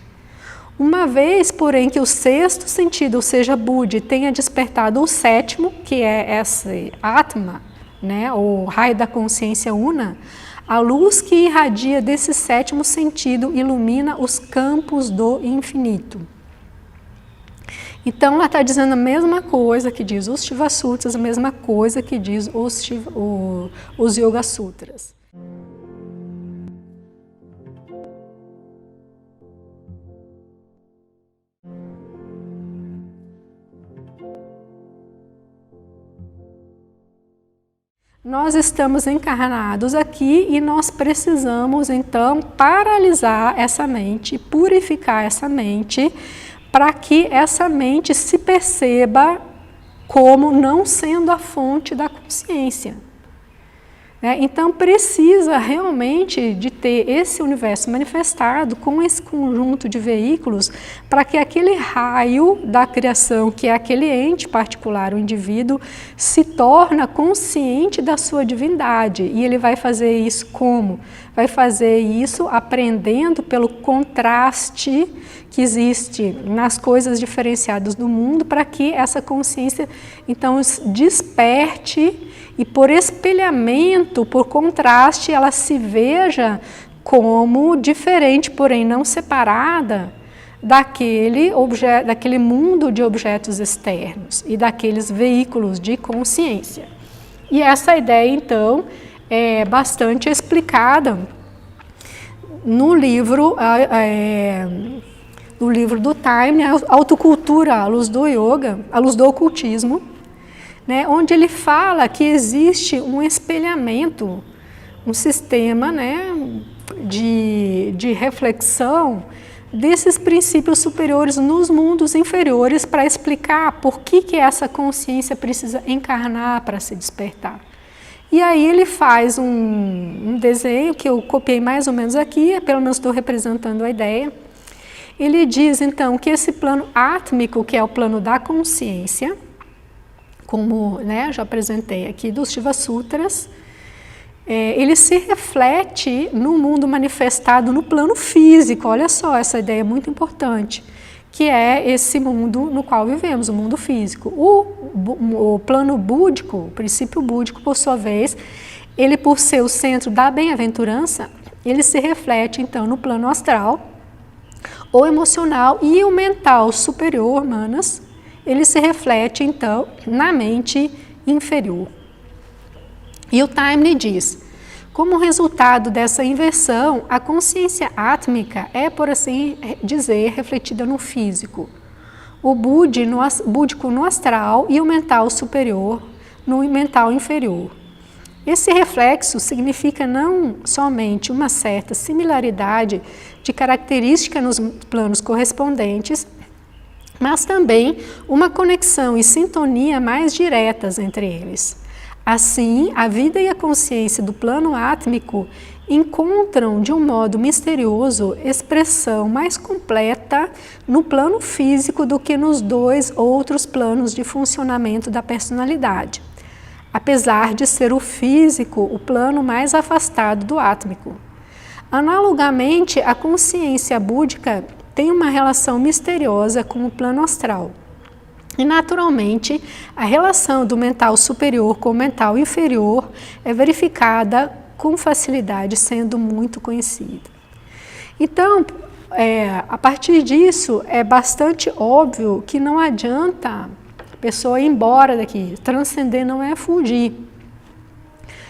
S1: Uma vez, porém, que o sexto sentido, ou seja, Budi, tenha despertado o sétimo, que é esse Atma, né, o raio da consciência una, a luz que irradia desse sétimo sentido ilumina os campos do infinito. Então, ela está dizendo a mesma coisa que diz os Shiva Sutras, a mesma coisa que diz os Yoga Sutras. Nós estamos encarnados aqui e nós precisamos, então, paralisar essa mente, purificar essa mente, para que essa mente se perceba como não sendo a fonte da consciência. Então, precisa realmente de ter esse universo manifestado com esse conjunto de veículos para que aquele raio da criação, que é aquele ente particular, o indivíduo, se torna consciente da sua divindade. E ele vai fazer isso como? Vai fazer isso aprendendo pelo contraste que existe nas coisas diferenciadas do mundo para que essa consciência, então, desperte e por espelhamento, por contraste, ela se veja como diferente, porém não separada daquele mundo de objetos externos e daqueles veículos de consciência. E essa ideia, então, é bastante explicada no livro do Time, Autocultura à Luz do Yoga, à Luz do Ocultismo, né, onde ele fala que existe um espelhamento, um sistema, né, de reflexão desses princípios superiores nos mundos inferiores para explicar por que essa consciência precisa encarnar para se despertar. E aí ele faz um desenho que eu copiei mais ou menos aqui, pelo menos estou representando a ideia. Ele diz então que esse plano átmico, que é o plano da consciência, como, né, já apresentei aqui dos Shiva Sutras, ele se reflete no mundo manifestado no plano físico. Olha só, essa ideia é muito importante, que é esse mundo no qual vivemos, o mundo físico. O plano búdico, o princípio búdico, por sua vez, ele, por ser o centro da bem-aventurança, ele se reflete então no plano astral, ou emocional, e o mental superior, manas, ele se reflete, então, na mente inferior. E o Taimni diz, como resultado dessa inversão, a consciência átmica é, por assim dizer, refletida no físico. O búdico no astral e o mental superior no mental inferior. Esse reflexo significa não somente uma certa similaridade de característica nos planos correspondentes, mas também uma conexão e sintonia mais diretas entre eles. Assim, a vida e a consciência do plano átmico encontram de um modo misterioso expressão mais completa no plano físico do que nos dois outros planos de funcionamento da personalidade, apesar de ser o físico o plano mais afastado do átmico. Analogamente, a consciência búdica tem uma relação misteriosa com o plano astral. E, naturalmente, a relação do mental superior com o mental inferior é verificada com facilidade, sendo muito conhecida. Então, a partir disso, é bastante óbvio que não adianta a pessoa ir embora daqui. Transcender não é fugir.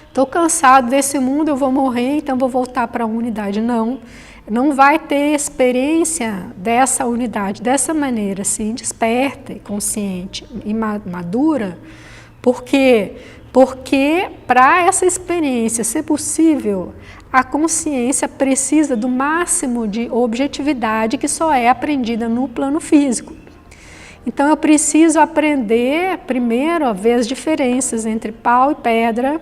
S1: Estou cansado desse mundo, eu vou morrer, então vou voltar para a unidade. Não vai ter experiência dessa unidade, dessa maneira, assim, desperta e consciente e madura. Por quê? Porque para essa experiência ser possível, a consciência precisa do máximo de objetividade que só é aprendida no plano físico. Então eu preciso aprender primeiro a ver as diferenças entre pau e pedra.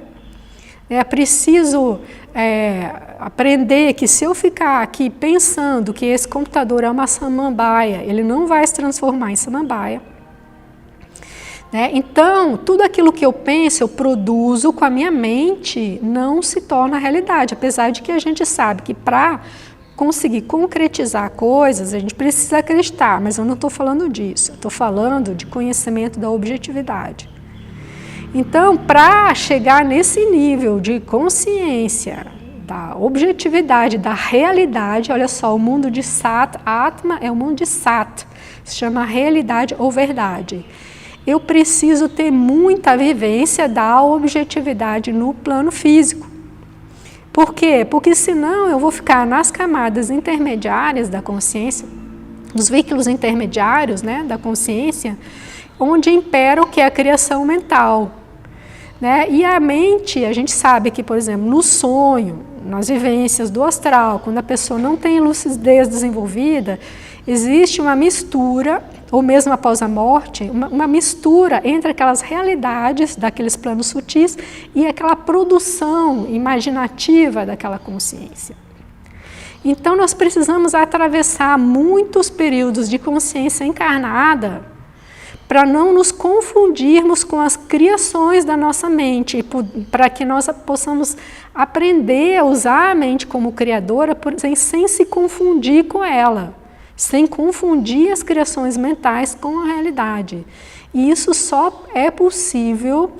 S1: É preciso aprender que se eu ficar aqui pensando que esse computador é uma samambaia, ele não vai se transformar em samambaia. Então, tudo aquilo que eu penso, eu produzo com a minha mente, não se torna realidade. Apesar de que a gente sabe que para conseguir concretizar coisas, a gente precisa acreditar, mas eu não estou falando disso. Eu estou falando de conhecimento da objetividade. Então, para chegar nesse nível de consciência, da objetividade, da realidade, olha só, o mundo de Sat, Atma é o mundo de Sat, se chama realidade ou verdade. Eu preciso ter muita vivência da objetividade no plano físico. Por quê? Porque senão eu vou ficar nas camadas intermediárias da consciência, nos veículos intermediários, da consciência, onde impera o que é a criação mental. E a mente, a gente sabe que, por exemplo, no sonho, nas vivências do astral, quando a pessoa não tem lucidez desenvolvida, existe uma mistura, ou mesmo após a morte, uma mistura entre aquelas realidades daqueles planos sutis e aquela produção imaginativa daquela consciência. Então nós precisamos atravessar muitos períodos de consciência encarnada para não nos confundirmos com as criações da nossa mente, para que nós possamos aprender a usar a mente como criadora sem se confundir com ela, sem confundir as criações mentais com a realidade. E isso só é possível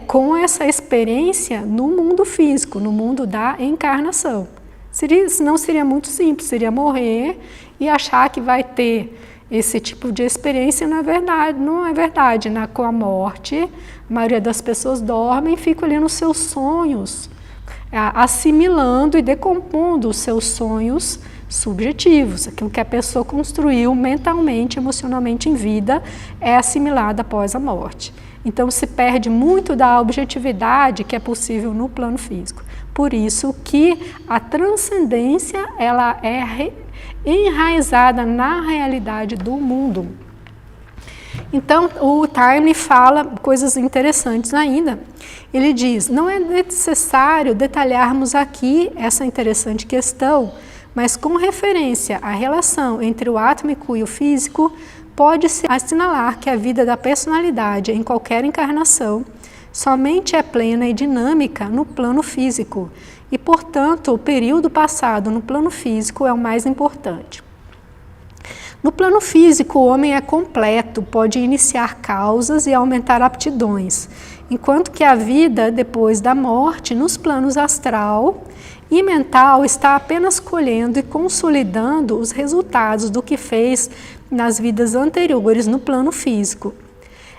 S1: com essa experiência no mundo físico, no mundo da encarnação. Senão seria muito simples, seria morrer e achar que vai ter esse tipo de experiência. Não é verdade. Com a morte, a maioria das pessoas dormem e ficam ali nos seus sonhos, assimilando e decompondo os seus sonhos subjetivos. Aquilo que a pessoa construiu mentalmente, emocionalmente em vida, é assimilado após a morte. Então se perde muito da objetividade que é possível no plano físico. Por isso que a transcendência ela é enraizada na realidade do mundo. Então o Taimni fala coisas interessantes ainda. Ele diz, não é necessário detalharmos aqui essa interessante questão, mas com referência à relação entre o átmico e o físico, pode-se assinalar que a vida da personalidade em qualquer encarnação somente é plena e dinâmica no plano físico e, portanto, o período passado no plano físico é o mais importante. No plano físico, o homem é completo, pode iniciar causas e aumentar aptidões, enquanto que a vida depois da morte, nos planos astral e mental está apenas colhendo e consolidando os resultados do que fez nas vidas anteriores no plano físico.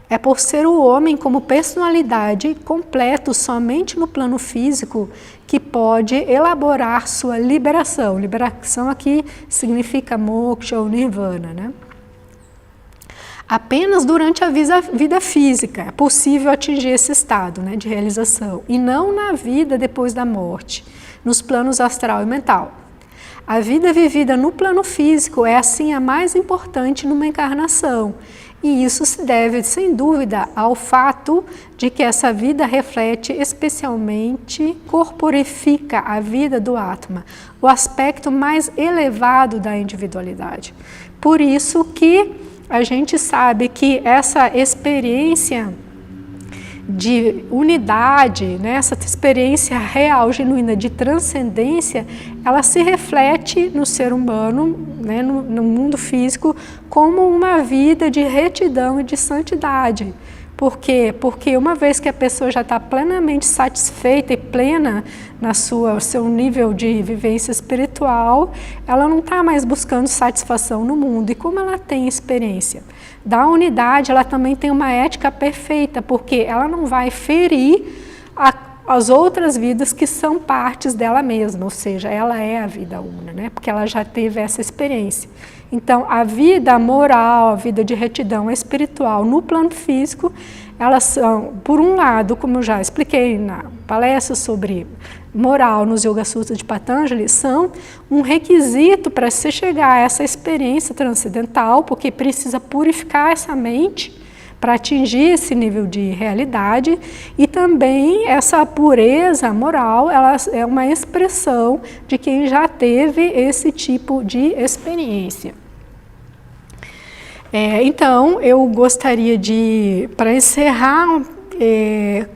S1: É por ser o homem como personalidade completo somente no plano físico que pode elaborar sua liberação. Liberação aqui significa moksha ou nirvana, né? Apenas durante a vida física é possível atingir esse estado, né, de realização, e não na vida depois da morte, nos planos astral e mental. A vida vivida no plano físico é assim a mais importante numa encarnação, e isso se deve, sem dúvida, ao fato de que essa vida reflete especialmente, corporifica a vida do Atma, o aspecto mais elevado da individualidade. Por isso que a gente sabe que essa experiência de unidade, né, essa experiência real, genuína de transcendência, ela se reflete no ser humano, né, no mundo físico, como uma vida de retidão e de santidade. Por quê? Porque uma vez que a pessoa já está plenamente satisfeita e plena na seu nível de vivência espiritual, ela não está mais buscando satisfação no mundo. E como ela tem experiência da unidade, ela também tem uma ética perfeita, porque ela não vai ferir as outras vidas que são partes dela mesma, ou seja, ela é a vida una, né? Porque ela já teve essa experiência. Então, a vida moral, a vida de retidão espiritual no plano físico, elas são, por um lado, como eu já expliquei na palestra sobre moral nos Yoga Sutras de Patanjali, são um requisito para se chegar a essa experiência transcendental, porque precisa purificar essa mente para atingir esse nível de realidade, e também essa pureza moral, ela é uma expressão de quem já teve esse tipo de experiência. Então, eu gostaria de, para encerrar,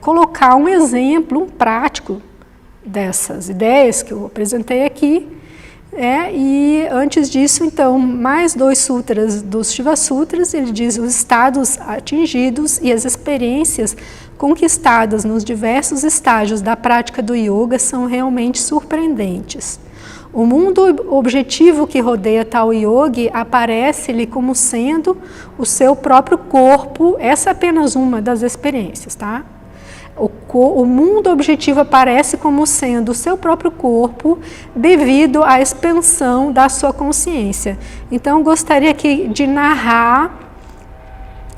S1: colocar um exemplo prático dessas ideias que eu apresentei aqui, e antes disso, então, mais 2 sutras dos Shiva Sutras, ele diz os estados atingidos e as experiências conquistadas nos diversos estágios da prática do yoga são realmente surpreendentes. O mundo objetivo que rodeia tal yogi aparece-lhe como sendo o seu próprio corpo. Essa é apenas uma das experiências, tá? O mundo objetivo aparece como sendo o seu próprio corpo devido à expansão da sua consciência. Então, eu gostaria aqui de narrar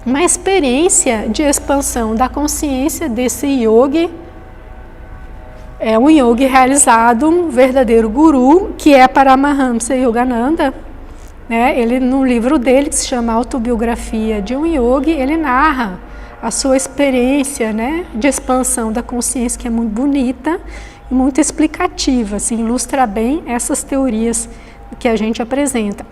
S1: uma experiência de expansão da consciência desse yogi. É um yogi realizado, um verdadeiro guru, que é Paramahamsa Yogananda. Ele, no livro dele, que se chama Autobiografia de um Yogi, ele narra a sua experiência, de expansão da consciência, que é muito bonita e muito explicativa, assim, ilustra bem essas teorias que a gente apresenta.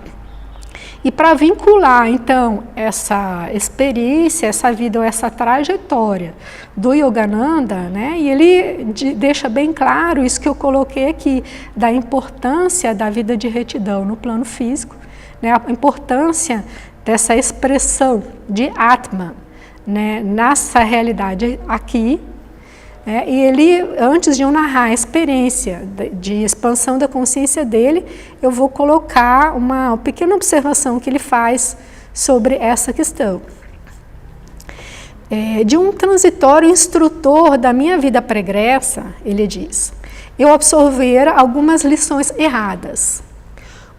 S1: E para vincular, então, essa experiência, essa vida, ou essa trajetória do Yogananda, e ele deixa bem claro isso que eu coloquei aqui, da importância da vida de retidão no plano físico, a importância dessa expressão de Atma, nessa realidade aqui. E ele, antes de eu narrar a experiência de expansão da consciência dele, eu vou colocar uma pequena observação que ele faz sobre essa questão. De um transitório instrutor da minha vida pregressa, ele diz, eu absorvera algumas lições erradas.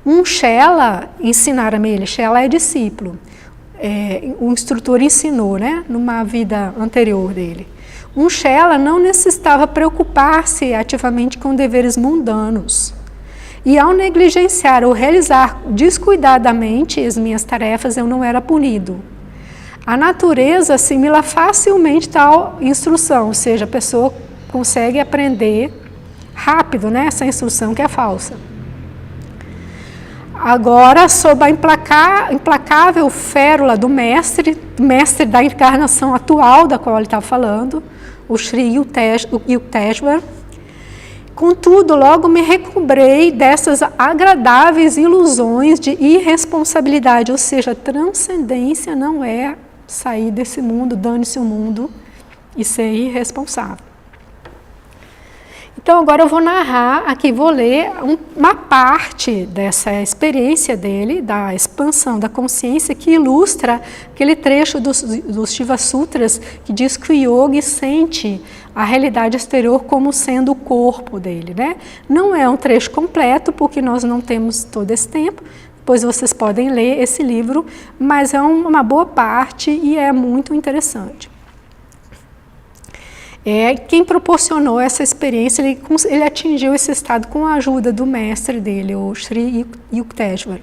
S1: Um Shela ensinara-me ele, Shela é discípulo, o instrutor ensinou, numa vida anterior dele. Um Shela não necessitava preocupar-se ativamente com deveres mundanos. E ao negligenciar ou realizar descuidadamente as minhas tarefas, eu não era punido. A natureza assimila facilmente tal instrução, ou seja, a pessoa consegue aprender rápido, essa instrução que é falsa. Agora, sob a implacável férula do mestre da encarnação atual da qual ele está falando, o Sri Yukteswar, contudo, logo me recobrei dessas agradáveis ilusões de irresponsabilidade, ou seja, transcendência não é sair desse mundo, dane-se o mundo e ser irresponsável. Então agora eu vou narrar aqui, vou ler uma parte dessa experiência dele, da expansão da consciência, que ilustra aquele trecho dos Shiva Sutras que diz que o yogi sente a realidade exterior como sendo o corpo dele, né? Não é um trecho completo, porque nós não temos todo esse tempo, depois vocês podem ler esse livro, mas é uma boa parte e é muito interessante. Quem proporcionou essa experiência, ele atingiu esse estado com a ajuda do mestre dele, o Sri Yukteswar.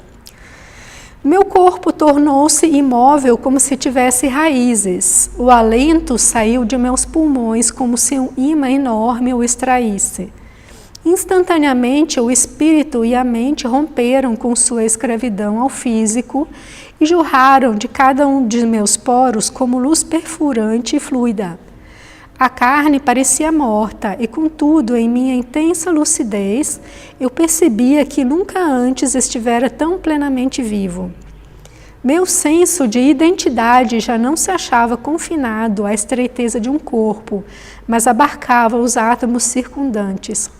S1: Meu corpo tornou-se imóvel como se tivesse raízes. O alento saiu de meus pulmões como se um imã enorme o extraísse. Instantaneamente, o espírito e a mente romperam com sua escravidão ao físico e jorraram de cada um de meus poros como luz perfurante e fluida. A carne parecia morta e, contudo, em minha intensa lucidez, eu percebia que nunca antes estivera tão plenamente vivo. Meu senso de identidade já não se achava confinado à estreiteza de um corpo, mas abarcava os átomos circundantes.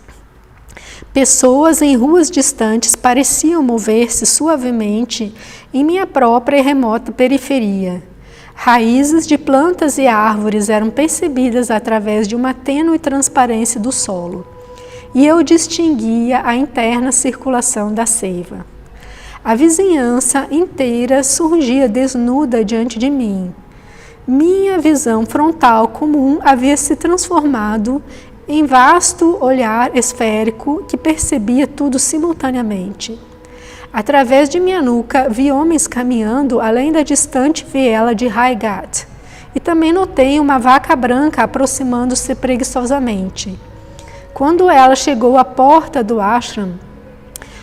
S1: Pessoas em ruas distantes pareciam mover-se suavemente em minha própria e remota periferia. Raízes de plantas e árvores eram percebidas através de uma tênue transparência do solo, e eu distinguia a interna circulação da seiva. A vizinhança inteira surgia desnuda diante de mim. Minha visão frontal comum havia se transformado em vasto olhar esférico que percebia tudo simultaneamente. Através de minha nuca, vi homens caminhando além da distante viela de Raigat. E também notei uma vaca branca aproximando-se preguiçosamente. Quando ela chegou à porta do ashram,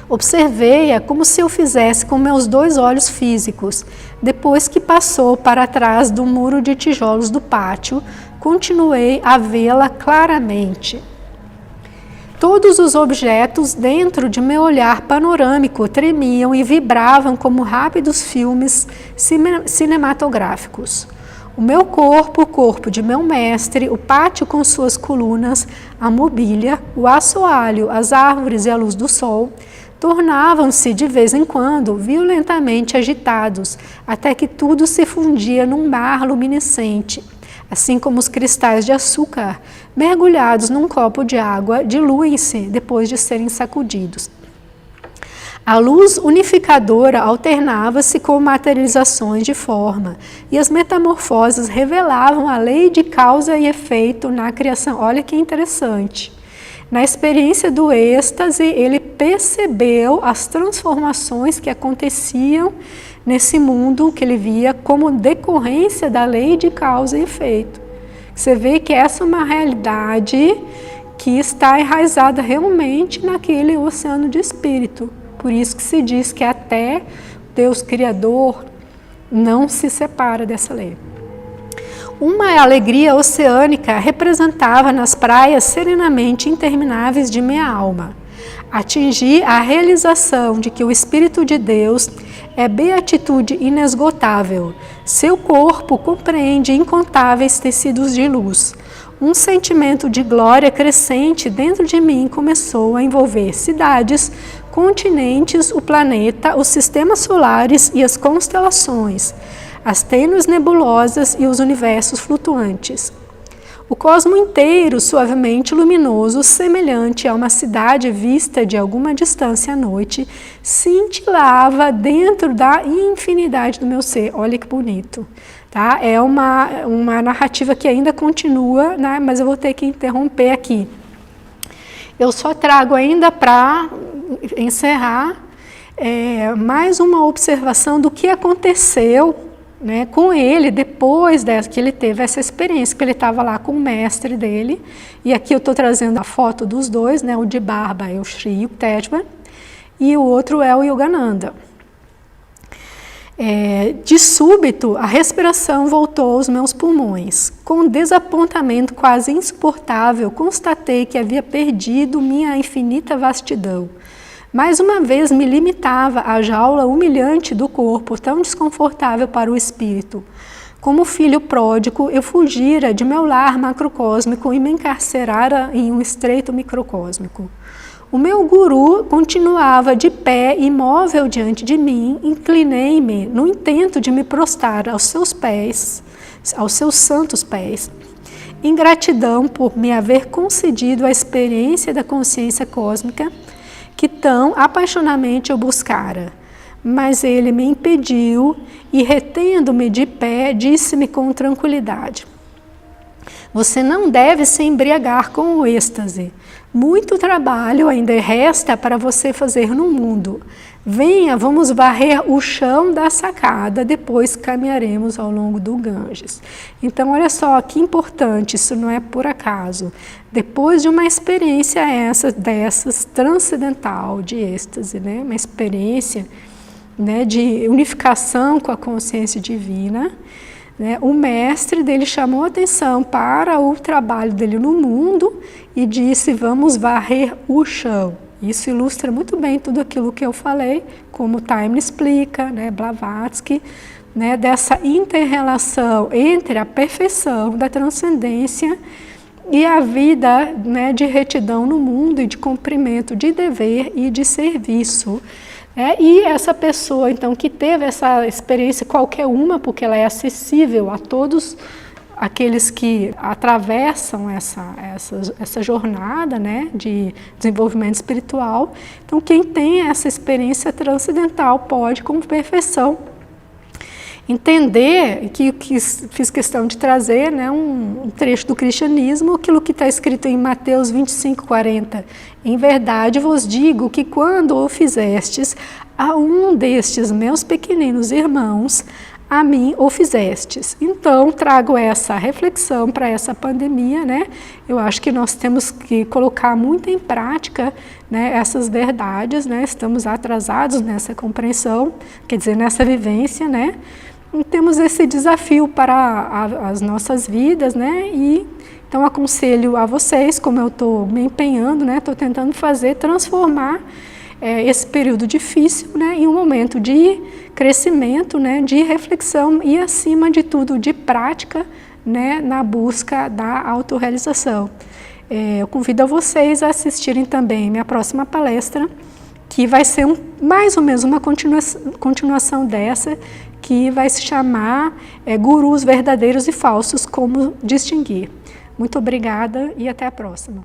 S1: observei-a como se eu fizesse com meus 2 olhos físicos. Depois que passou para trás do muro de tijolos do pátio, continuei a vê-la claramente. Todos os objetos dentro de meu olhar panorâmico tremiam e vibravam como rápidos filmes cinematográficos. O meu corpo, o corpo de meu mestre, o pátio com suas colunas, a mobília, o assoalho, as árvores e a luz do sol, tornavam-se de vez em quando violentamente agitados, até que tudo se fundia num mar luminescente, assim como os cristais de açúcar mergulhados num copo de água diluem-se depois de serem sacudidos. A luz unificadora alternava-se com materializações de forma, e as metamorfoses revelavam a lei de causa e efeito na criação. Olha que interessante. Na experiência do êxtase, ele percebeu as transformações que aconteciam nesse mundo que ele via como decorrência da lei de causa e efeito. Você vê que essa é uma realidade que está enraizada realmente naquele oceano de espírito. Por isso que se diz que até Deus Criador não se separa dessa lei. Uma alegria oceânica representava nas praias serenamente intermináveis de minha alma. Atingi a realização de que o Espírito de Deus é beatitude inesgotável. Seu corpo compreende incontáveis tecidos de luz. Um sentimento de glória crescente dentro de mim começou a envolver cidades, continentes, o planeta, os sistemas solares e as constelações, as tênues nebulosas e os universos flutuantes. O cosmo inteiro, suavemente luminoso, semelhante a uma cidade vista de alguma distância à noite, cintilava dentro da infinidade do meu ser. Olha que bonito. Tá? É uma narrativa que ainda continua, né? Mas eu vou ter que interromper aqui. Eu só trago ainda para encerrar mais uma observação do que aconteceu, né, com ele depois que ele teve essa experiência, que ele estava lá com o mestre dele. E aqui eu estou trazendo a foto dos dois, né, o de barba é o Sri Yukteswar e o outro é o Yogananda. De súbito, a respiração voltou aos meus pulmões. Com um desapontamento quase insuportável, constatei que havia perdido minha infinita vastidão. Mais uma vez me limitava à jaula humilhante do corpo, tão desconfortável para o espírito. Como filho pródigo, eu fugira de meu lar macrocósmico e me encarcerara em um estreito microcósmico. O meu guru continuava de pé, imóvel diante de mim, inclinei-me no intento de me prostrar aos seus pés, aos seus santos pés, em gratidão por me haver concedido a experiência da consciência cósmica que tão apaixonadamente eu buscara. Mas ele me impediu e, retendo-me de pé, disse-me com tranquilidade: você não deve se embriagar com o êxtase. Muito trabalho ainda resta para você fazer no mundo. Venha, vamos varrer o chão da sacada, depois caminharemos ao longo do Ganges. Então, olha só que importante, isso não é por acaso. Depois de uma experiência dessas transcendental de êxtase, né? Uma experiência, né, de unificação com a consciência divina, né, o mestre dele chamou a atenção para o trabalho dele no mundo e disse: vamos varrer o chão. Isso ilustra muito bem tudo aquilo que eu falei, como Taimni explica, né, Blavatsky, né, dessa inter-relação entre a perfeição da transcendência e a vida, né, de retidão no mundo e de cumprimento de dever e de serviço. E essa pessoa, então, que teve essa experiência, qualquer uma, porque ela é acessível a todos aqueles que atravessam essa jornada, né, de desenvolvimento espiritual. Então, quem tem essa experiência transcendental pode, com perfeição, entender que fiz questão de trazer, né, um trecho do cristianismo, aquilo que está escrito em Mateus 25:40. Em verdade vos digo que quando o fizestes a um destes meus pequeninos irmãos, a mim o fizestes. Então, trago essa reflexão para essa pandemia, né? Eu acho que nós temos que colocar muito em prática, né, essas verdades, né? Estamos atrasados nessa compreensão, quer dizer, nessa vivência, né? E temos esse desafio para as nossas vidas, né? E então aconselho a vocês, como eu estou me empenhando, né? Estou tentando transformar esse período difícil, né, em um momento de crescimento, né, de reflexão e, acima de tudo, de prática, né, na busca da autorrealização. Eu convido a vocês a assistirem também minha próxima palestra, que vai ser mais ou menos uma continuação dessa, que vai se chamar Gurus Verdadeiros e Falsos, como distinguir. Muito obrigada e até a próxima.